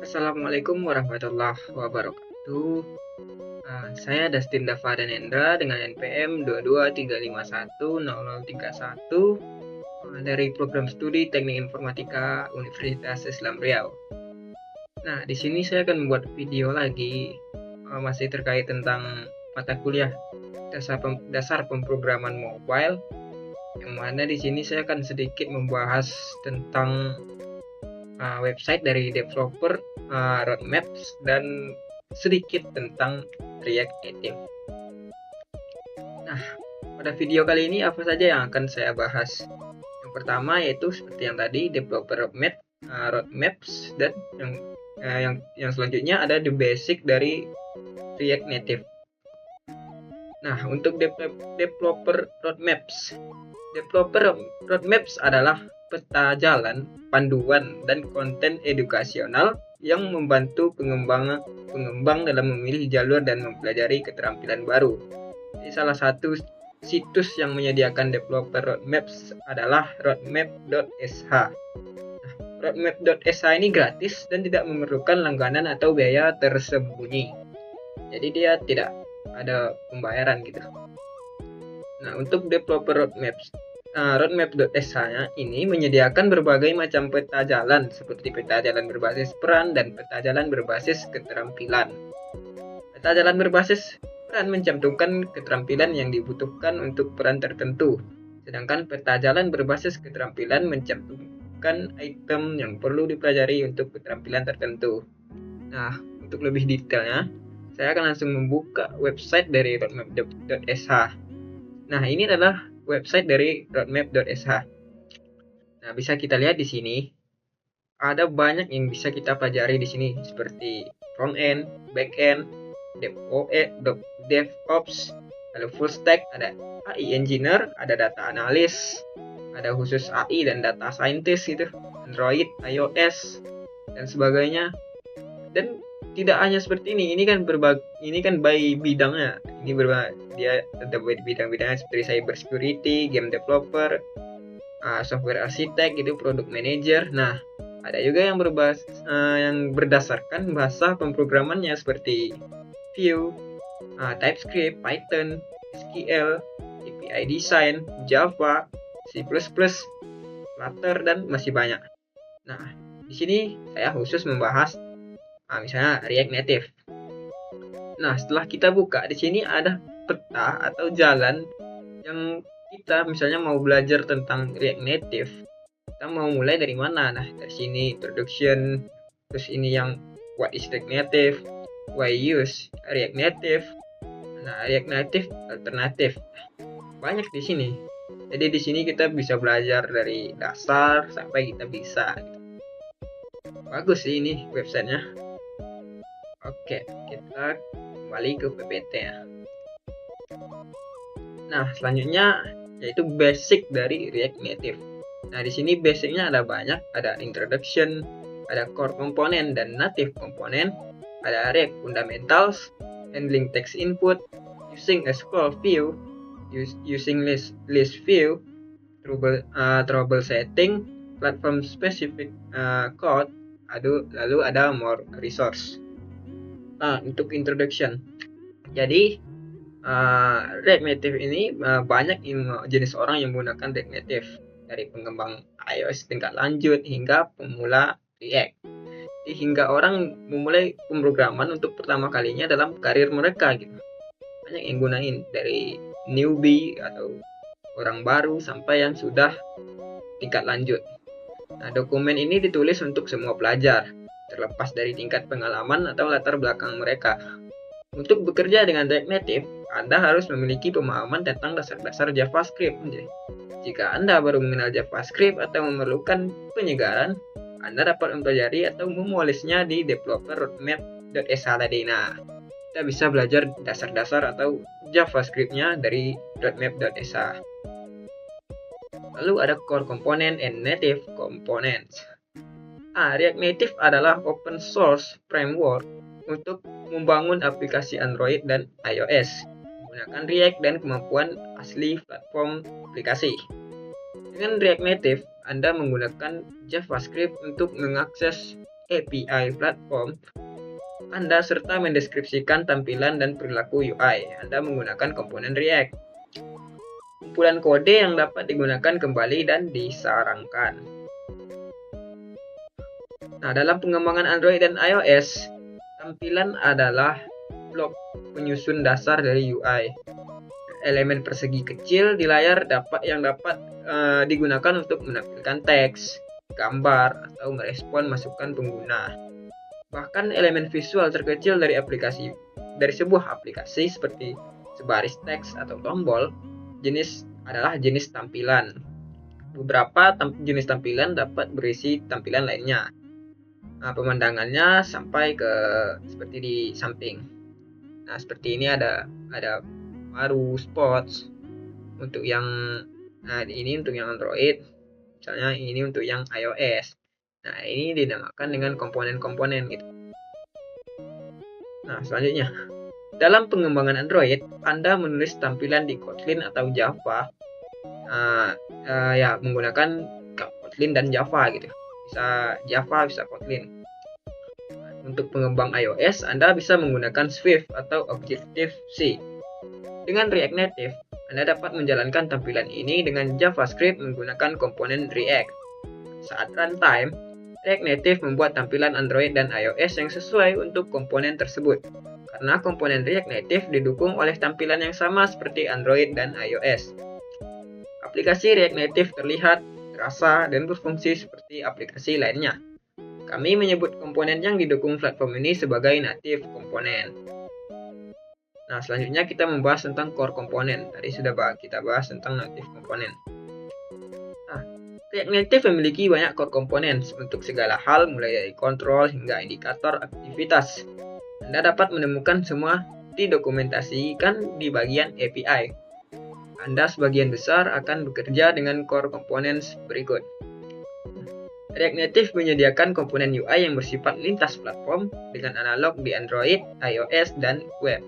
Assalamualaikum warahmatullahi wabarakatuh. Saya Dastin Dava Danendra dengan NPM 2235100031 dari program studi Teknik Informatika Universitas Islam Riau. Nah, di sini saya akan membuat video lagi masih terkait tentang mata kuliah dasar pemrograman mobile, yang mana di sini saya akan sedikit membahas tentang website dari developer, roadmaps, dan sedikit tentang React Native. Nah, pada video kali ini apa saja yang akan saya bahas? Yang pertama yaitu seperti yang tadi, developer roadmaps, dan yang selanjutnya ada the basic dari React Native. Nah, untuk developer roadmaps adalah peta jalan, panduan, dan konten edukasional yang membantu pengembang dalam memilih jalur dan mempelajari keterampilan baru. Jadi salah satu situs yang menyediakan developer roadmaps adalah roadmap.sh. Nah, roadmap.sh ini gratis dan tidak memerlukan langganan atau biaya tersembunyi. Jadi dia tidak ada pembayaran gitu. Nah, untuk developer roadmap.sh ini menyediakan berbagai macam peta jalan seperti peta jalan berbasis peran dan peta jalan berbasis keterampilan. Peta jalan berbasis peran mencantumkan keterampilan yang dibutuhkan untuk peran tertentu, sedangkan peta jalan berbasis keterampilan mencantumkan item yang perlu dipelajari untuk keterampilan tertentu. Nah, untuk lebih detailnya, saya akan langsung membuka website dari roadmap.sh. Nah, ini adalah website dari roadmap.sh. Nah, bisa kita lihat di sini ada banyak yang bisa kita pelajari di sini seperti front end, back end, DevOps, lalu full stack, ada AI engineer, ada data analis, ada khusus AI dan data scientist gitu, Android, iOS, dan sebagainya. Dan tidak hanya seperti ini kan by bidangnya. Dia ada bidang-bidangnya seperti cyber security, game developer, software arsitek gitu, product manager. Nah, ada juga yang berdasarkan bahasa pemrogramannya seperti Vue, TypeScript, Python, SQL, API design, Java, C++, Flutter, dan masih banyak. Nah, di sini saya khusus membahas misalnya React Native. Nah, setelah kita buka di sini ada peta atau jalan yang kita misalnya mau belajar tentang React Native. Kita mau mulai dari mana? Nah, dari sini introduction, terus ini yang what is React Native, why use React Native. Nah, React Native alternatif. Banyak di sini. Jadi di sini kita bisa belajar dari dasar sampai kita bisa. Bagus sih ini websitenya. Oke, kita kembali ke PPT ya. Nah, selanjutnya yaitu basic dari React Native. Nah, di sini basicnya ada banyak, ada introduction, ada core component dan native component, ada React fundamentals, handling text input, using a scroll view, using list view, trouble setting, platform specific code, lalu ada more resource. Nah, untuk introduction, jadi React Native ini banyak jenis orang yang menggunakan React Native, dari pengembang iOS tingkat lanjut hingga pemula React. Jadi hingga orang memulai pemrograman untuk pertama kalinya dalam karir mereka gitu. Banyak yang gunain, dari newbie atau orang baru sampai yang sudah tingkat lanjut. Nah, dokumen ini ditulis untuk semua pelajar, terlepas dari tingkat pengalaman atau latar belakang mereka. Untuk bekerja dengan React Native, Anda harus memiliki pemahaman tentang dasar-dasar JavaScript. Jika Anda baru mengenal JavaScript atau memerlukan penyegaran, Anda dapat mempelajari atau memolisnya di developer roadmap.sh tadi. Nah, kita bisa belajar dasar-dasar atau JavaScript-nya dari roadmap.sh. Lalu ada core component and native components. React Native adalah open source framework untuk membangun aplikasi Android dan iOS menggunakan React dan kemampuan asli platform aplikasi. Dengan React Native, Anda menggunakan JavaScript untuk mengakses API platform Anda serta mendeskripsikan tampilan dan perilaku UI Anda menggunakan komponen React. Kumpulan kode yang dapat digunakan kembali dan disarankan. Nah, dalam pengembangan Android dan iOS, tampilan adalah blok penyusun dasar dari UI. Elemen persegi kecil di layar dapat digunakan untuk menampilkan teks, gambar, atau merespon masukan pengguna. Bahkan elemen visual terkecil dari sebuah aplikasi seperti sebaris teks atau tombol adalah jenis tampilan. Beberapa jenis tampilan dapat berisi tampilan lainnya. Nah, pemandangannya sampai ke seperti di samping. Nah, seperti ini ada baru spots untuk yang ini untuk yang Android, misalnya ini untuk yang iOS. Nah, ini dinamakan dengan komponen-komponen gitu. Nah, selanjutnya, dalam pengembangan Android, Anda menulis tampilan di Kotlin atau Java, menggunakan Kotlin dan Java gitu. Bisa Java, bisa Kotlin. Untuk pengembang iOS, Anda bisa menggunakan Swift atau Objective-C. Dengan React Native, Anda dapat menjalankan tampilan ini dengan JavaScript menggunakan komponen React. Saat runtime, React Native membuat tampilan Android dan iOS yang sesuai untuk komponen tersebut. Karena komponen React Native didukung oleh tampilan yang sama seperti Android dan iOS. Aplikasi React Native terlihat, terasa, dan berfungsi seperti aplikasi lainnya. Kami menyebut komponen yang didukung platform ini sebagai native komponen. Nah, selanjutnya kita membahas tentang core komponen. Tadi sudah kita bahas tentang native komponen. Nah, React Native memiliki banyak core komponen untuk segala hal, mulai dari kontrol hingga indikator aktivitas. Anda dapat menemukan semua didokumentasikan di bagian API. Anda sebagian besar akan bekerja dengan core komponen berikut. React Native menyediakan komponen UI yang bersifat lintas platform dengan analog di Android, iOS, dan web.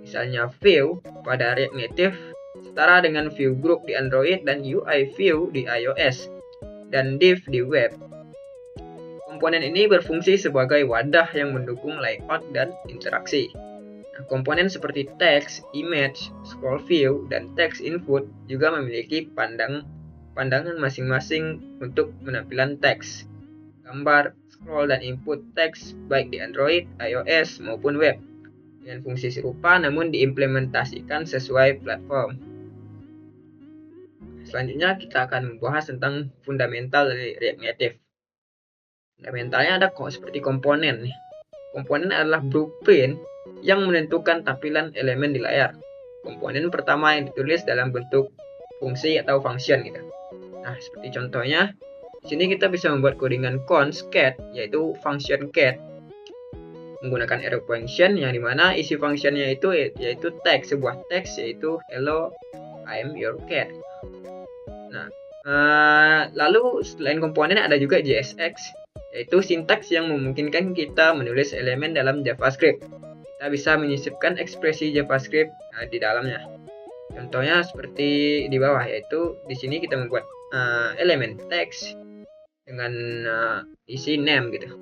Misalnya View pada React Native setara dengan View Group di Android dan UI View di iOS, dan Div di web. Komponen ini berfungsi sebagai wadah yang mendukung layout dan interaksi. Nah, komponen seperti text, image, scroll view, dan text input juga memiliki pandangan masing-masing untuk penampilan teks, gambar, scroll, dan input teks baik di Android, iOS, maupun web dengan fungsi serupa namun diimplementasikan sesuai platform. Selanjutnya kita akan membahas tentang fundamental dari React Native. Fundamentalnya ada seperti komponen. Komponen adalah blueprint yang menentukan tampilan elemen di layar. Komponen pertama yang ditulis dalam bentuk fungsi atau function gitu. Nah, seperti contohnya, di sini kita bisa membuat codingan const cat, yaitu function cat, menggunakan arrow function yang dimana isi functionnya itu yaitu teks, sebuah teks yaitu hello, I'm your cat. Nah, lalu selain komponen ada juga JSX, yaitu sintaks yang memungkinkan kita menulis elemen dalam JavaScript. Kita bisa menyisipkan ekspresi JavaScript di dalamnya. Contohnya seperti di bawah, yaitu di sini kita membuat elemen teks dengan isi name gitu.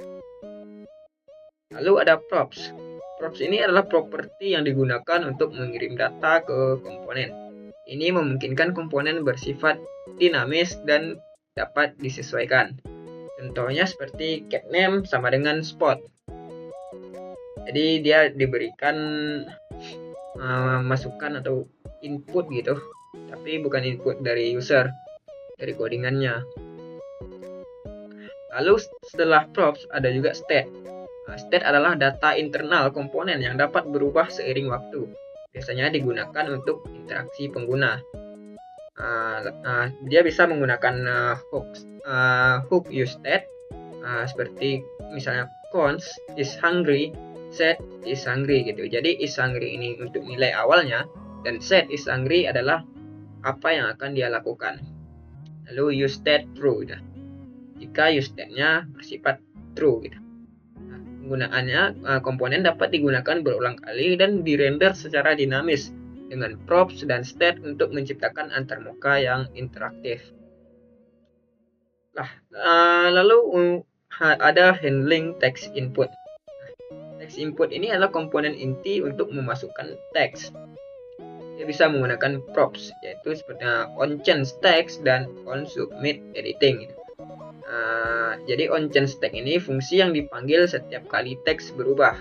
Lalu ada props. Props ini adalah properti yang digunakan untuk mengirim data ke komponen. Ini memungkinkan komponen bersifat dinamis dan dapat disesuaikan. Contohnya seperti cat name sama dengan spot. Jadi dia diberikan masukan atau input gitu, tapi bukan input dari user, dari codingannya. Lalu setelah props ada juga state. State adalah data internal komponen yang dapat berubah seiring waktu. Biasanya digunakan untuk interaksi pengguna. Dia bisa menggunakan hook use state, seperti misalnya const is hungry, set is hungry gitu. Jadi is hungry ini untuk nilai awalnya, dan set is hungry adalah apa yang akan dia lakukan. Lalu use state true gitu. Jika use state-nya bersifat true gitu. Penggunaannya, komponen dapat digunakan berulang kali dan dirender secara dinamis dengan props dan state untuk menciptakan antarmuka yang interaktif. Lalu ada handling text input. Text input ini adalah komponen inti untuk memasukkan teks. Dia bisa menggunakan props, yaitu seperti on change text dan on submit editing. Jadi on change text ini fungsi yang dipanggil setiap kali teks berubah.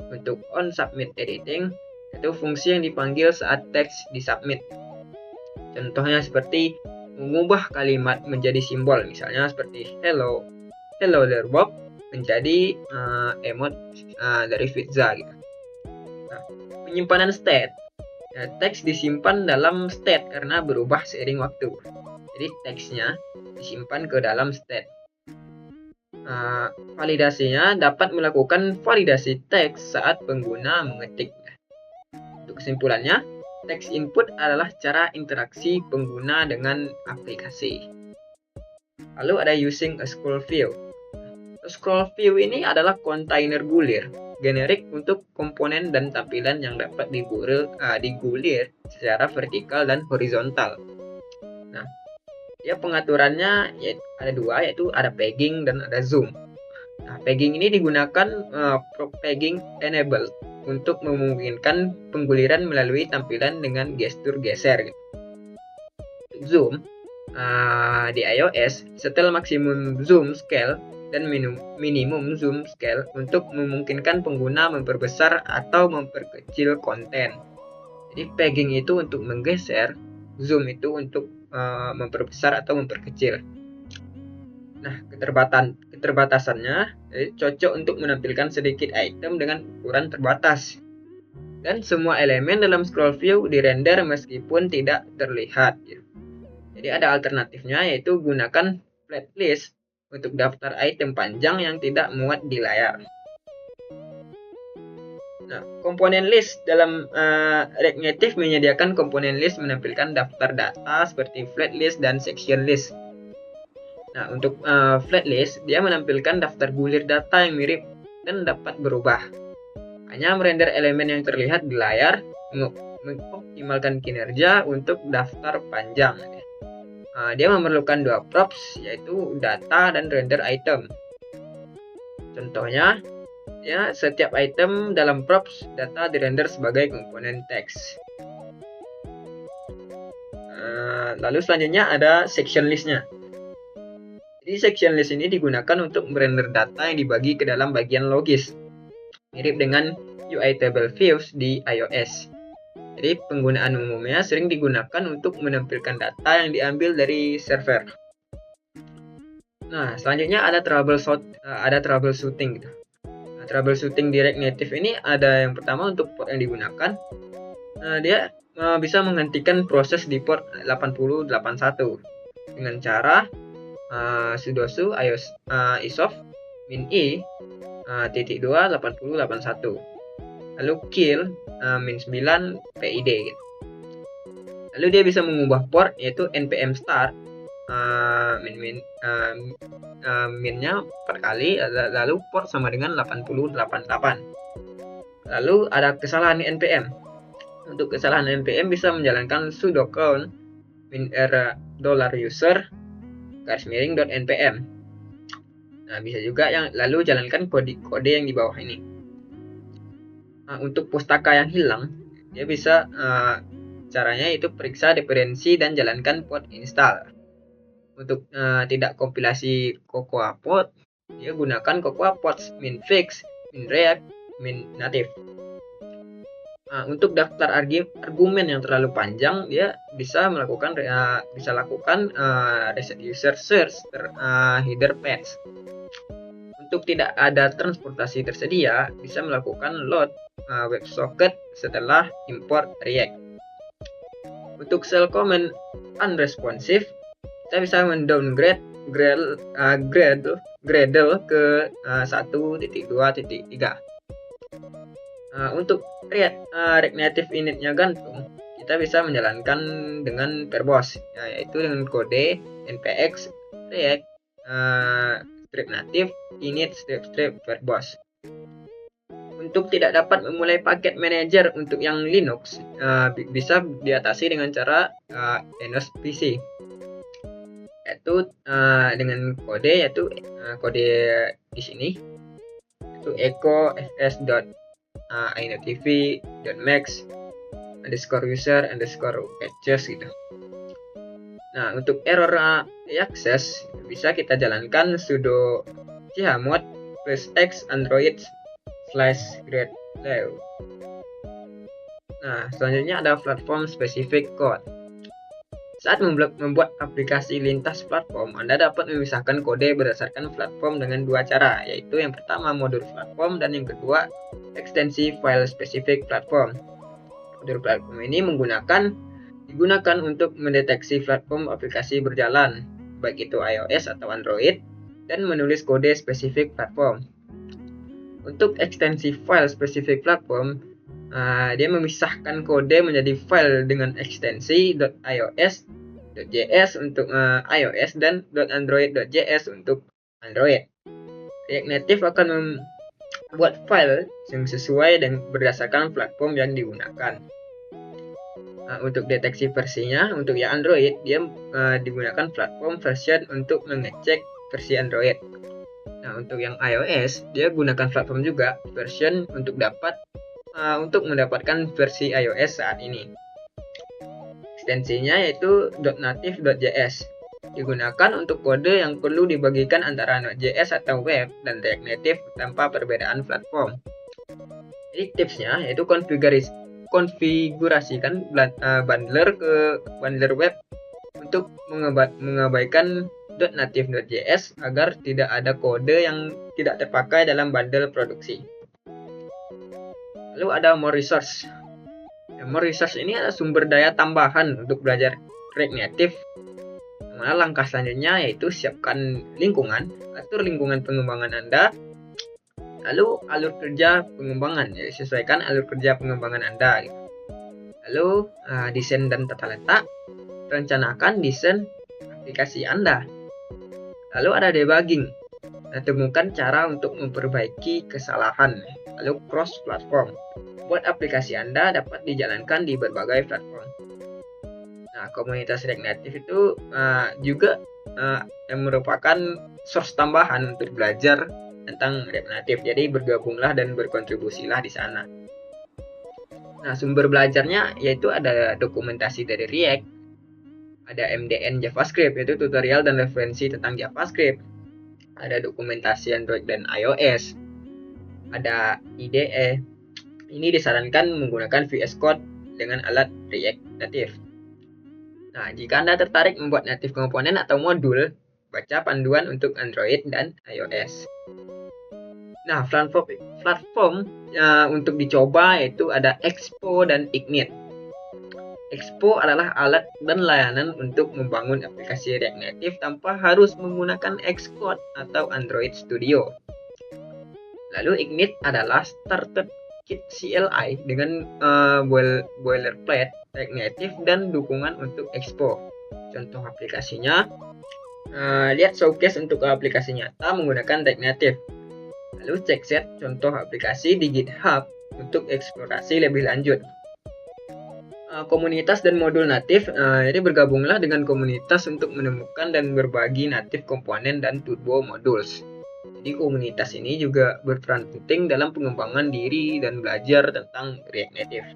Untuk on submit editing, itu fungsi yang dipanggil saat teks disubmit. Contohnya seperti mengubah kalimat menjadi simbol, misalnya seperti hello there Bob menjadi emot dari pizza gitu. Nah, penyimpanan state. Teks disimpan dalam state karena berubah seiring waktu. Jadi teksnya disimpan ke dalam state. Validasinya dapat melakukan validasi teks saat pengguna mengetik. Untuk kesimpulannya, text input adalah cara interaksi pengguna dengan aplikasi. Lalu ada using a scroll view. Scroll view ini adalah kontainer gulir generik untuk komponen dan tampilan yang dapat digulir secara vertikal dan horizontal. Nah, pengaturannya ada dua, yaitu ada pegging dan ada zoom. Nah, pegging ini digunakan pegging enable untuk memungkinkan pengguliran melalui tampilan dengan gestur geser. Zoom di iOS setel maksimum zoom scale dan minimum zoom scale untuk memungkinkan pengguna memperbesar atau memperkecil konten. Jadi pegging itu untuk menggeser, zoom itu untuk memperbesar atau memperkecil. Nah, keterbatasannya cocok untuk menampilkan sedikit item dengan ukuran terbatas. Dan semua elemen dalam scroll view dirender meskipun tidak terlihat. Jadi ada alternatifnya, yaitu gunakan flat list untuk daftar item panjang yang tidak muat di layar. Nah, komponen list dalam React Native menyediakan komponen list menampilkan daftar data seperti flat list dan section list. Nah, untuk flat list, dia menampilkan daftar gulir data yang mirip dan dapat berubah. Hanya merender elemen yang terlihat di layar, mengoptimalkan kinerja untuk daftar panjang. Dia memerlukan dua props, yaitu data dan render item. Contohnya, setiap item dalam props data dirender sebagai komponen teks. Lalu selanjutnya ada section listnya. Jadi section list ini digunakan untuk merender data yang dibagi ke dalam bagian logis, mirip dengan UI table views di iOS. Jadi penggunaan umumnya sering digunakan untuk menampilkan data yang diambil dari server. Nah, selanjutnya ada troubleshooting. Nah, troubleshooting di React Native ini ada yang pertama untuk port yang digunakan. Dia bisa menghentikan proses di port 8081 dengan cara sudo isof -i -2 8081. Lalu kill -9 PID gitu. Lalu dia bisa mengubah port, yaitu npm start minnya 4 kali, lalu port sama dengan 8088. Lalu ada kesalahan di npm. Untuk kesalahan npm bisa menjalankan sudo clone -r $user _.npm. Nah, bisa juga lalu jalankan kode yang di bawah ini. Untuk pustaka yang hilang, dia bisa caranya itu periksa dependensi dan jalankan pod install. Untuk tidak kompilasi Cocoa Pod, dia gunakan Cocoa Pods minfix, minreact, minnative. Untuk daftar argumen yang terlalu panjang, dia bisa lakukan reset user search header path. Untuk tidak ada transportasi tersedia, bisa melakukan load WebSocket setelah import React. Untuk shell command unresponsive, kita bisa mendowngrade Gradle ke 1.2.3. Untuk React Native initnya gantung, kita bisa menjalankan dengan verbose, yaitu dengan kode npx react strip native init strip verbose. Untuk tidak dapat memulai paket manager untuk yang Linux, bisa diatasi dengan cara NSPC. yaitu dengan kode kode di sini itu echo fs.inoTV.max _user _patches gitu. Nah, untuk error reaccess bisa kita jalankan sudo chmod +x android /grade lew. Nah, selanjutnya ada platform specific code. Saat membuat aplikasi lintas platform, Anda dapat memisahkan kode berdasarkan platform dengan dua cara, yaitu yang pertama modul platform dan yang kedua ekstensi file specific platform. Modul platform ini digunakan untuk mendeteksi platform aplikasi berjalan, baik itu iOS atau Android, dan menulis kode spesifik platform. Untuk ekstensi file specific platform, dia memisahkan kode menjadi file dengan ekstensi .ios.js untuk iOS dan .android.js untuk Android. React Native akan membuat file yang sesuai dan berdasarkan platform yang digunakan. Untuk deteksi versinya, untuk yang Android dia digunakan platform version untuk mengecek versi Android. Nah, untuk yang iOS dia gunakan platform juga version untuk mendapatkan versi iOS saat ini. Ekstensinya yaitu .native.js, digunakan untuk kode yang perlu dibagikan antara Node.js atau web dan React Native tanpa perbedaan platform. Jadi tipsnya yaitu konfigurasikan bundler ke bundler web untuk mengabaikan .native.js agar tidak ada kode yang tidak terpakai dalam bundle produksi. Lalu ada more resource. More resource ini adalah sumber daya tambahan untuk belajar React Native. Nah, langkah selanjutnya yaitu siapkan lingkungan, atur lingkungan pengembangan Anda, lalu alur kerja pengembangan, sesuaikan alur kerja pengembangan Anda. Lalu desain dan tata letak, rencanakan desain aplikasi Anda. Lalu ada debugging, temukan cara untuk memperbaiki kesalahan. Lalu cross platform, buat aplikasi Anda dapat dijalankan di berbagai platform. Nah, komunitas React Native itu juga yang merupakan source tambahan untuk belajar tentang React Native. Jadi bergabunglah dan berkontribusilah di sana. Nah, sumber belajarnya yaitu ada dokumentasi dari React, ada MDN JavaScript yaitu tutorial dan referensi tentang JavaScript, ada dokumentasi Android dan iOS, ada IDE. Ini disarankan menggunakan VS Code dengan alat React Native. Nah, jika Anda tertarik membuat native komponen atau modul, baca panduan untuk Android dan iOS. Nah, platform untuk dicoba yaitu ada Expo dan Ignite. Expo adalah alat dan layanan untuk membangun aplikasi React Native tanpa harus menggunakan Xcode atau Android Studio. Lalu Ignite adalah starter kit CLI dengan boilerplate React Native dan dukungan untuk Expo. Contoh aplikasinya, lihat showcase untuk aplikasi nyata menggunakan React Native. Lalu cek set contoh aplikasi di GitHub untuk eksplorasi lebih lanjut. Komunitas dan modul natif, jadi bergabunglah dengan komunitas untuk menemukan dan berbagi native komponen dan turbo modules. Jadi komunitas ini juga berperan penting dalam pengembangan diri dan belajar tentang React Native.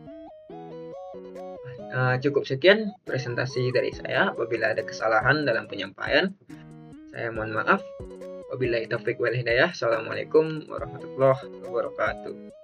Cukup sekian presentasi dari saya. Apabila ada kesalahan dalam penyampaian, saya mohon maaf. Wabillahi taufiq wal hidayah. Assalamualaikum warahmatullahi wabarakatuh.